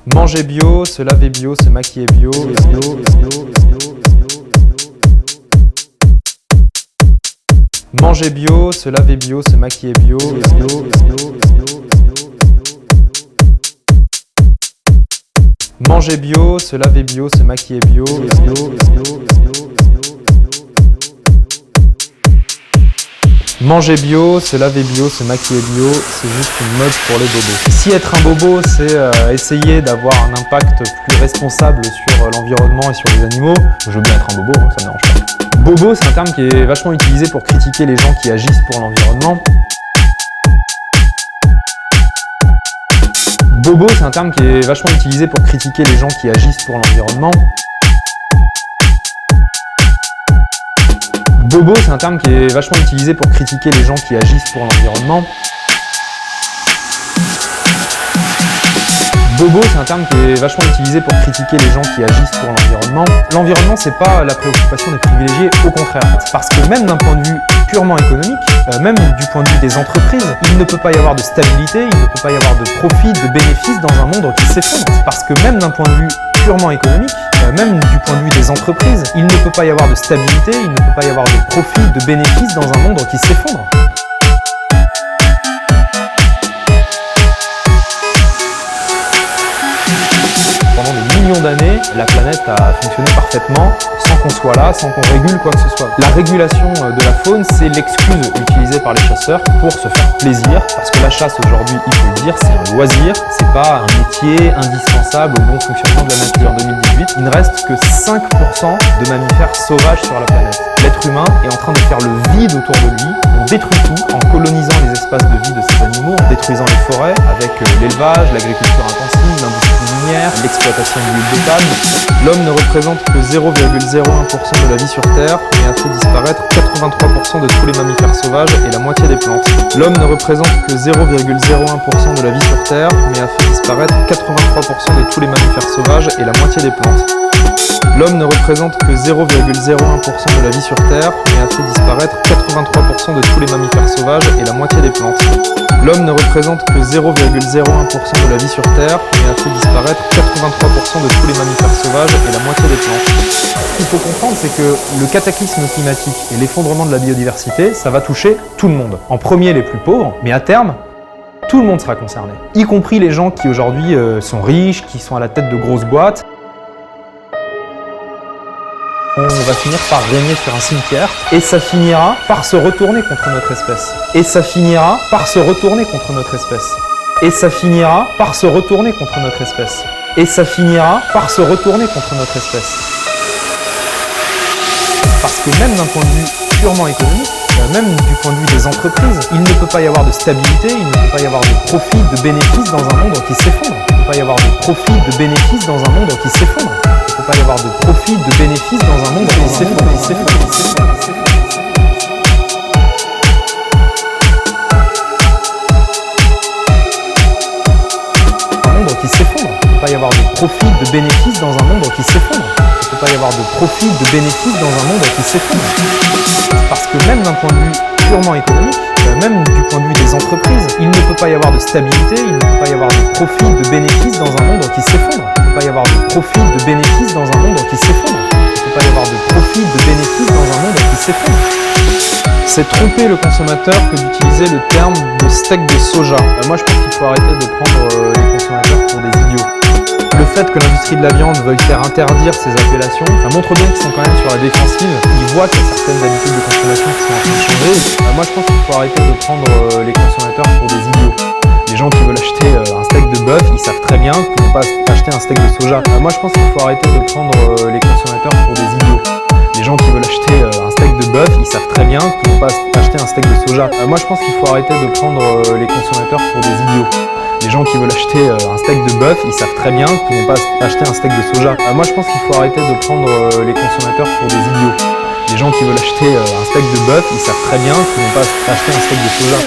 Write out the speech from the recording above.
Manger bio, se laver bio, se maquiller bio, Manger bio, se laver bio, se maquiller bio, Manger bio, se laver bio, se maquiller bio, Manger bio, se laver bio, se maquiller bio, c'est juste une mode pour les bobos. Si être un bobo, c'est essayer d'avoir un impact plus responsable sur l'environnement et sur les animaux, je veux bien être un bobo, ça me dérange pas. Bobo, c'est un terme qui est vachement utilisé pour critiquer les gens qui agissent pour l'environnement. Bobo, c'est un terme qui est vachement utilisé pour critiquer les gens qui agissent pour l'environnement. Bobo, c'est un terme qui est vachement utilisé pour critiquer les gens qui agissent pour l'environnement. Bobo, c'est un terme qui est vachement utilisé pour critiquer les gens qui agissent pour l'environnement. L'environnement, c'est pas la préoccupation des privilégiés, au contraire. Parce que même d'un point de vue purement économique, même du point de vue des entreprises, il ne peut pas y avoir de stabilité, il ne peut pas y avoir de profit, de bénéfices dans un monde qui s'effondre. Parce que même d'un point de vue purement économique, même du point de vue des entreprises, il ne peut pas y avoir de stabilité, il ne peut pas y avoir de profit, de bénéfices dans un monde qui s'effondre. Pendant des millions d'années, la planète a fonctionné parfaitement, sans qu'on soit là, sans qu'on régule quoi que ce soit. La régulation de la faune, c'est l'excuse utilisée par les chasseurs pour se faire plaisir, parce que la chasse aujourd'hui, il faut le dire, c'est un loisir, c'est pas un métier indispensable au bon fonctionnement de la nature. En 2018, il ne reste que 5% de mammifères sauvages sur la planète. L'être humain est en train de faire le vide autour de lui, on détruit tout en colonisant les espaces de vie de ces animaux, en détruisant les forêts avec l'élevage, l'agriculture intensive, l'industrie minière, l'exploitation de l'huile de palme. L'homme ne représente que 0,01% de la vie sur Terre, mais a fait disparaître 83% de tous les mammifères sauvages et la moitié des plantes. L'homme ne représente que 0,01% de la vie sur Terre, mais a fait disparaître 83% de tous les mammifères sauvages et la moitié des plantes. L'homme ne représente que 0,01% de la vie sur Terre, mais a fait disparaître 83% de tous les mammifères sauvages et la moitié des plantes. L'homme ne représente que 0,01% de la vie sur Terre, mais a fait disparaître 83% de tous les mammifères sauvages et la moitié des plantes. Ce qu'il faut comprendre, c'est que le cataclysme climatique et l'effondrement de la biodiversité, ça va toucher tout le monde. En premier les plus pauvres, mais à terme, tout le monde sera concerné. Y compris les gens qui aujourd'hui sont riches, qui sont à la tête de grosses boîtes. On va finir par régner sur un cimetière et ça finira par se retourner contre notre espèce. Et ça finira par se retourner contre notre espèce. Et ça finira par se retourner contre notre espèce. Et ça finira par se retourner contre notre espèce. Parce que même d'un point de vue purement économique, même du point de vue des entreprises, il ne peut pas y avoir de stabilité, il ne peut pas y avoir de profit, de bénéfices dans un monde qui s'effondre. Il ne peut pas y avoir de profit, de bénéfices dans un monde qui s'effondre. Il ne peut pas y avoir de profit, de bénéfices dans un monde qui s'effondre. Un monde qui s'effondre. Il ne peut pas y avoir de profit, de bénéfices dans un monde qui s'effondre. Il ne peut pas y avoir de profit, de bénéfices dans un monde qui s'effondre. Parce que même d'un point de vue purement économique, même du point de vue des entreprises, il ne peut pas y avoir de stabilité, il ne peut pas y avoir de profit, de bénéfices dans un monde qui s'effondre. Il ne peut pas y avoir de profit, de bénéfices dans un monde qui s'effondre. Il ne peut pas y avoir de profit, de bénéfices dans un monde qui s'effondre. C'est tromper le consommateur que d'utiliser le terme de steak de soja. Moi je pense qu'il faut arrêter de prendre les consommateurs pour des idiots. Le fait que l'industrie de la viande veuille faire interdire ces appellations, ça montre bien qu'ils sont quand même sur la défensive. Ils voient qu'il y a certaines habitudes de consommation qui sont en train de changer. Moi je pense qu'il faut arrêter de prendre les consommateurs pour des idiots. Les gens qui veulent acheter un steak de bœuf, ils savent très bien qu'ils ne vont pas acheter un steak de soja. Moi je pense qu'il faut arrêter de prendre les consommateurs pour des idiots. Les gens qui veulent acheter un steak de bœuf, ils savent très bien qu'ils ne vont pas acheter un steak de soja. Moi je pense qu'il faut arrêter de prendre les consommateurs pour des idiots. Les gens qui veulent acheter un steak de bœuf, ils savent très bien qu'ils ne vont pas acheter un steak de soja. Moi je pense qu'il faut arrêter de prendre les consommateurs pour des idiots. Les gens qui veulent acheter un steak de bœuf, ils savent très bien qu'ils ne vont pas acheter un steak de soja.